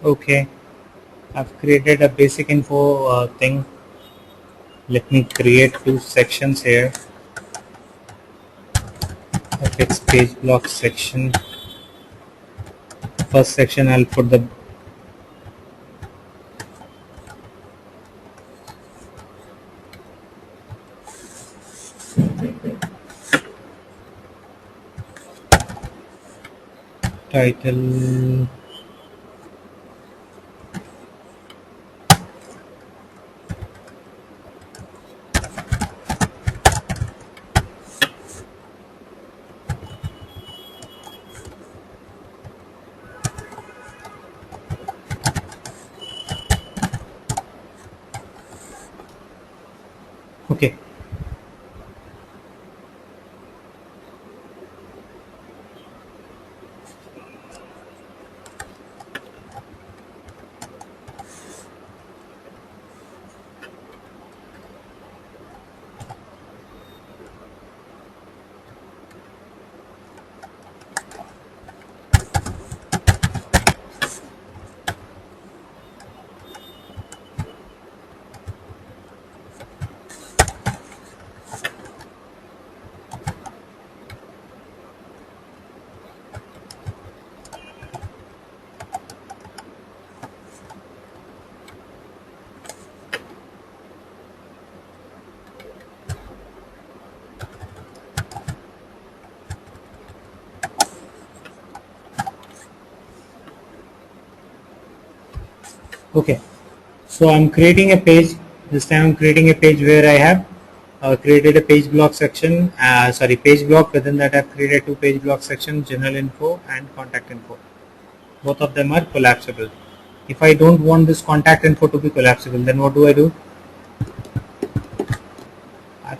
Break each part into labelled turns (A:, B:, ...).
A: Okay, I've created a basic info thing. Let me create two sections here. Apex page block section. First section I'll put the title. Okay. Okay. So I'm creating a page. This time I'm creating a page where I have created a page block section. Page block. Within that I've created two page block sections: general info and contact info. Both of them are collapsible. If I don't want this contact info to be collapsible, then what do I do?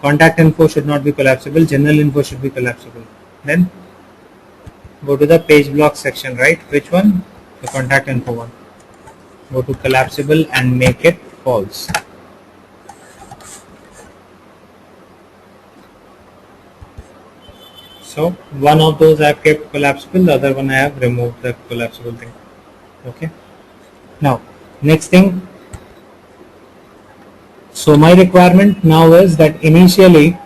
A: Contact info should not be collapsible. General info should be collapsible. Then go to the page block section, right? Which one? The contact info one. Go to collapsible and make it false. So one of those I have kept collapsible, the other one I have removed the collapsible thing. Okay. Now, next thing. So my requirement now is that initially,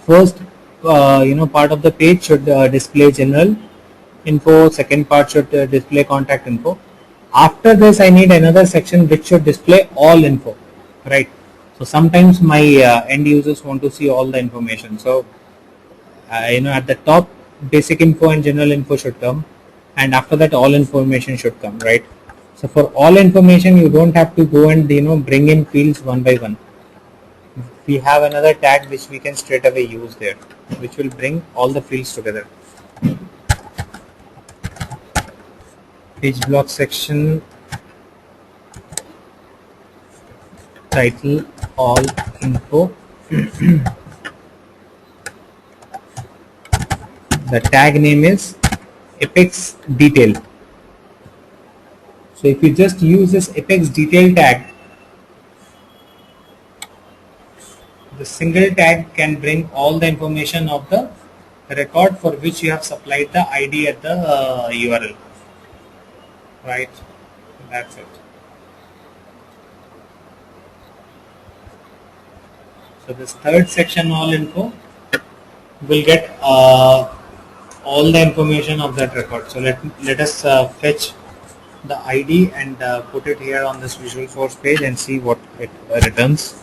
A: first part of the page should display general info. Second part should display contact info. After this, I need another section which should display all info, right? So sometimes my end users want to see all the information. So at the top, basic info and general info should come, and after that all information should come, right? So for all information you don't have to go and bring in fields one by one. We have another tag which we can straight away use there, which will bring all the fields together. Page block section, title, all info. The tag name is Apex detail. So if you just use this Apex detail tag, the single tag can bring all the information of the record for which you have supplied the ID at the URL. Right, that's it. So this third section, all info, will get all the information of that record. So let us fetch the ID and put it here on this Visualforce page and see what it returns.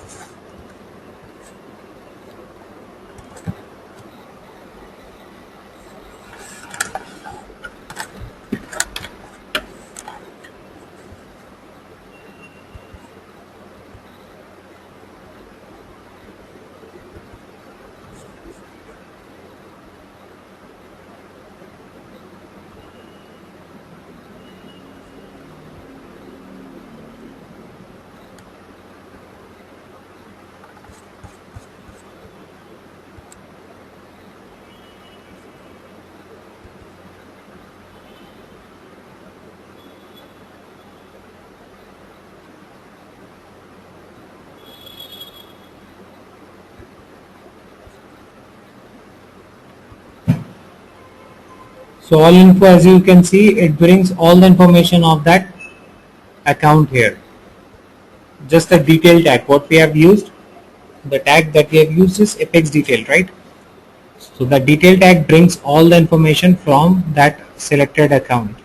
A: So all info, as you can see, it brings all the information of that account here, just the detail tag. What we have used, the tag that we have used is apex detail, right? So the detail tag brings all the information from that selected account.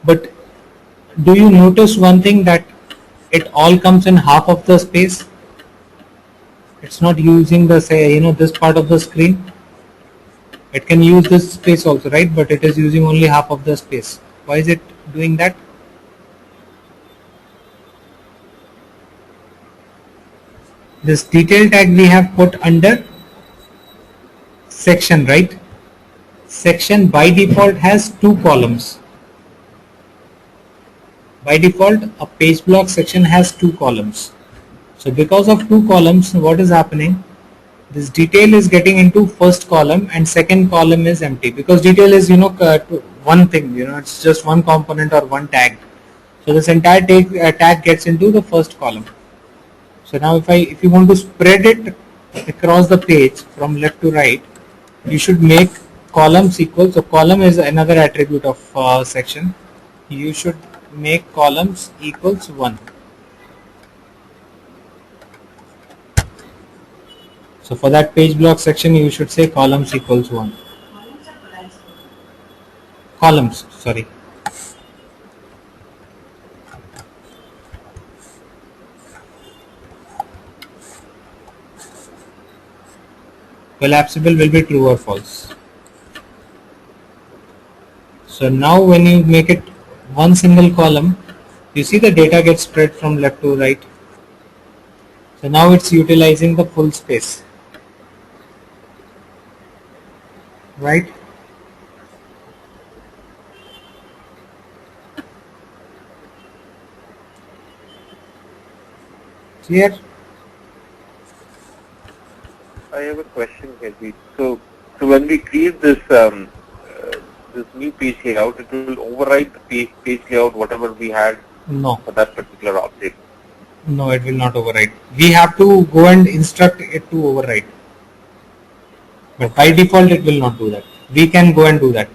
A: But do you notice one thing, that it all comes in half of the space? It's not using the, say, this part of the screen. It can use this space also, right? But it is using only half of the space. Why is it doing that? This detail tag we have put under section, right? Section by default has two columns. By default, a page block section has two columns. So because of two columns, what is happening? This detail is getting into first column and second column is empty, because detail is one thing, it's just one component or one tag. So this entire tag gets into the first column. So now if you want to spread it across the page from left to right, you should make columns equal. So column is another attribute of section. You should make columns equals 1. So for that page block section, you should say columns equals 1. Columns, sorry. Collapsible will be true or false. So now when you make it one single column, you see the data gets spread from left to right. So now it's utilizing the full space, right? Clear?
B: I have a question, Kelvin. So when we create this this new page layout, it will override the page layout whatever we had
A: No,
B: for that particular object.
A: no, it will not override. We have to go and instruct it to override. But by default, it will not do that. We can go and do that.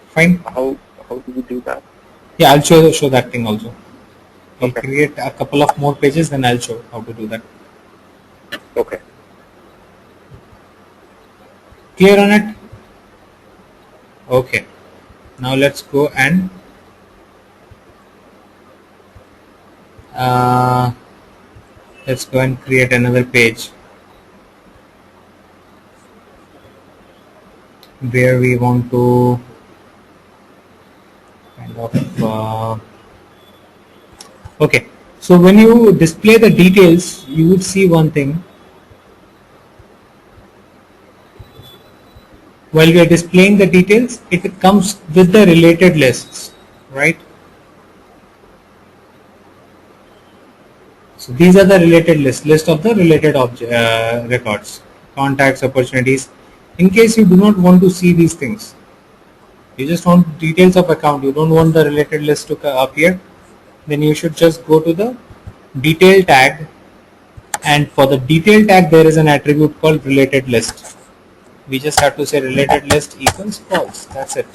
A: Fine.
B: How do we do that?
A: Yeah, I'll show that thing also. We'll
B: Okay.
A: create a couple of more pages, then I'll show how to do that.
B: Okay.
A: Clear on it? Okay. Now let's go and let's go and create another page where we want to kind of okay. So when you display the details, you would see one thing. While we are displaying the details, it comes with the related lists, right? So these are the related list of the related records, contacts, opportunities. In case you do not want to see these things, you just want details of account, you don't want the related list to appear, then you should just go to the detail tag, and for the detail tag there is an attribute called related list. We just have to say related list equals false. That's it.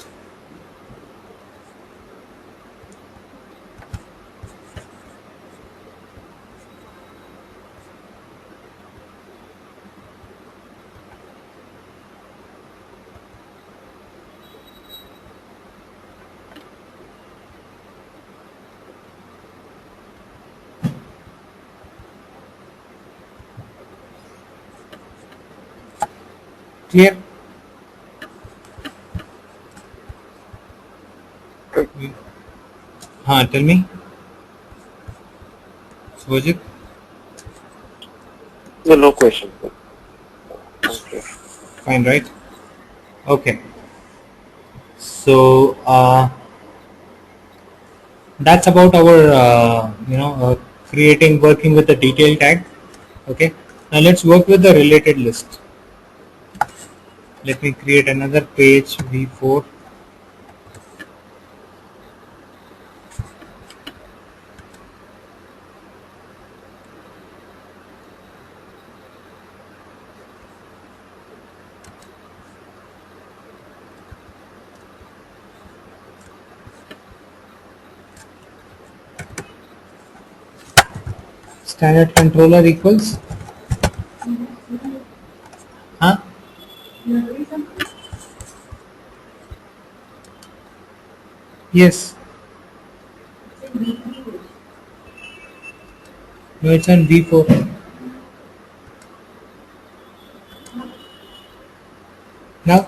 A: Clear? Tell me, Svojit.
B: No question. Okay.
A: Fine, right? Okay. So that's about our working with the detail tag. Okay. Now let's work with the related list. Let me create another page v4. Standard controller equals, huh? Yes. No, it's on V4. Now,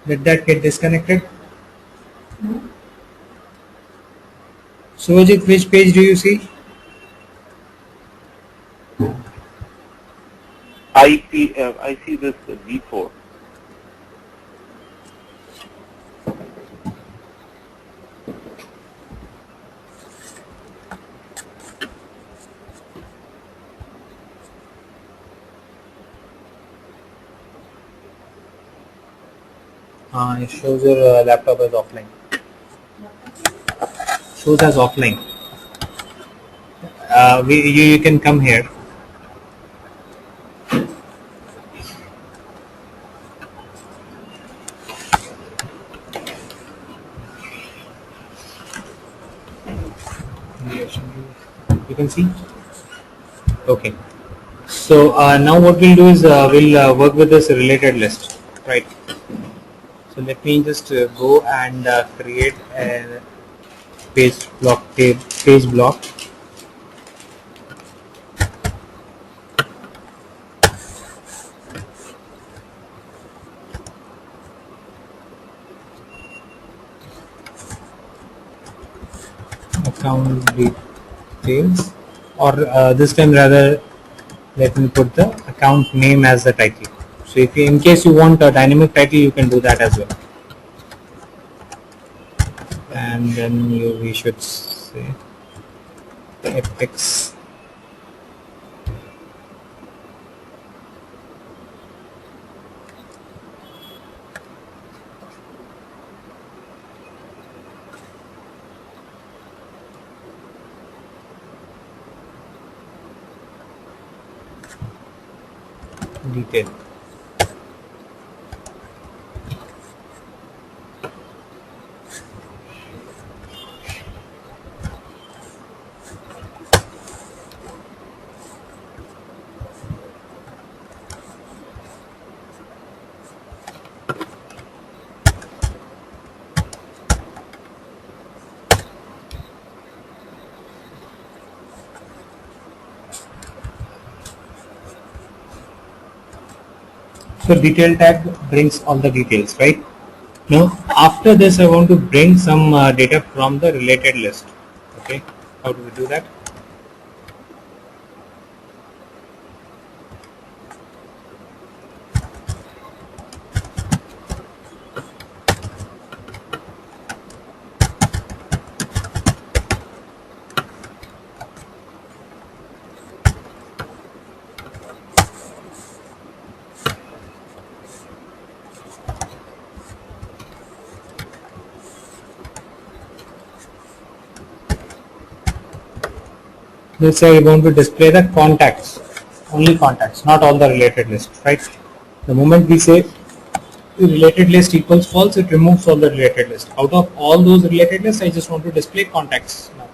A: did that get disconnected? Suvajit, which page do you see?
B: I see this V4.
A: It shows your laptop as offline. Shows as offline. You can come here. You can see. Okay. So now what we'll do is we'll work with this related list, right? So let me just go and create a page block. Account details, or this time rather, let me put the account name as the title. So if you, in case you want a dynamic title, you can do that as well. And then we should say Apex detail. So detail tag brings all the details, right? Now after this I want to bring some data from the related list. Okay, how do we do that? Let's say we want to display the contacts, only contacts, not all the related lists, right? The moment we say related list equals false, it removes all the related list. Out of all those related lists, I just want to display contacts now.